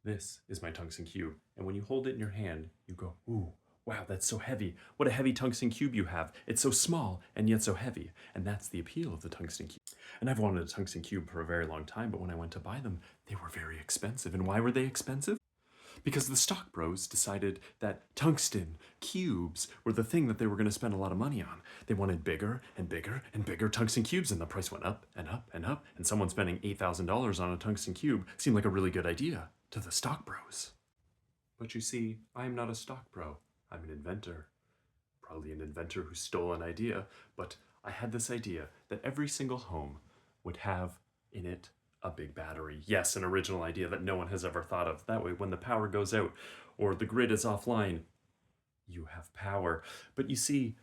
This is my tungsten cube. And when you hold it in your hand, you go, ooh, wow, that's so heavy. What a heavy tungsten cube you have. It's so small and yet so heavy. And that's the appeal of the tungsten cube. And I've wanted a tungsten cube for a very long time, but when I went to buy them, they were very expensive. And why were they expensive? Because the stock bros decided that tungsten cubes were the thing that they were going to spend a lot of money on. They wanted bigger and bigger and bigger tungsten cubes, and the price went up and up and up. And someone spending $8,000 on a tungsten cube seemed like a really good idea to the stock bros. But you see, I am not a stock bro. I'm an inventor. Probably an inventor who stole an idea, but I had this idea that every single home would have in it a big battery. Yes, an original idea that no one has ever thought of. That way, when the power goes out or the grid is offline, you have power. But you see,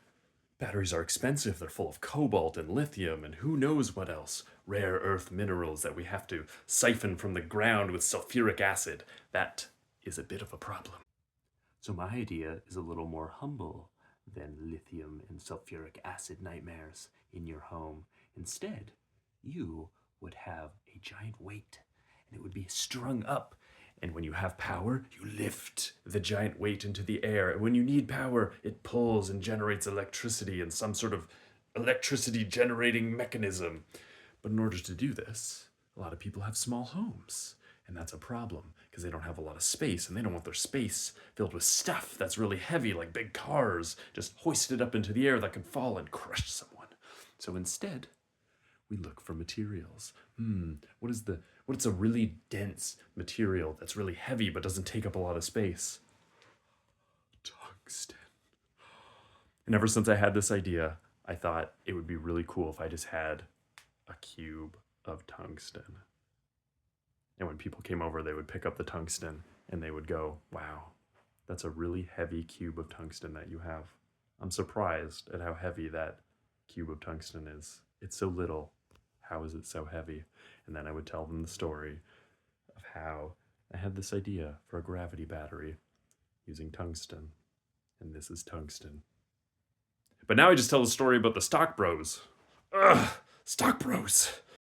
batteries are expensive. They're full of cobalt and lithium and who knows what else. Rare earth minerals that we have to siphon from the ground with sulfuric acid. That is a bit of a problem. So my idea is a little more humble than lithium and sulfuric acid nightmares in your home. Instead, you would have a giant weight, and it would be strung up. And when you have power, you lift the giant weight into the air. And when you need power, it pulls and generates electricity in some sort of electricity generating mechanism. But in order to do this, a lot of people have small homes. And that's a problem because they don't have a lot of space and they don't want their space filled with stuff that's really heavy, like big cars, just hoisted up into the air that can fall and crush someone. So instead, we look for materials. What's a really dense material that's really heavy but doesn't take up a lot of space? Tungsten. And ever since I had this idea, I thought it would be really cool if I just had a cube of tungsten. And when people came over, they would pick up the tungsten and they would go, wow, that's a really heavy cube of tungsten that you have. I'm surprised at how heavy that cube of tungsten is. It's so little. How is it so heavy? And then I would tell them the story of how I had this idea for a gravity battery using tungsten. And this is tungsten. But now I just tell the story about the stock bros. Ugh, stock bros.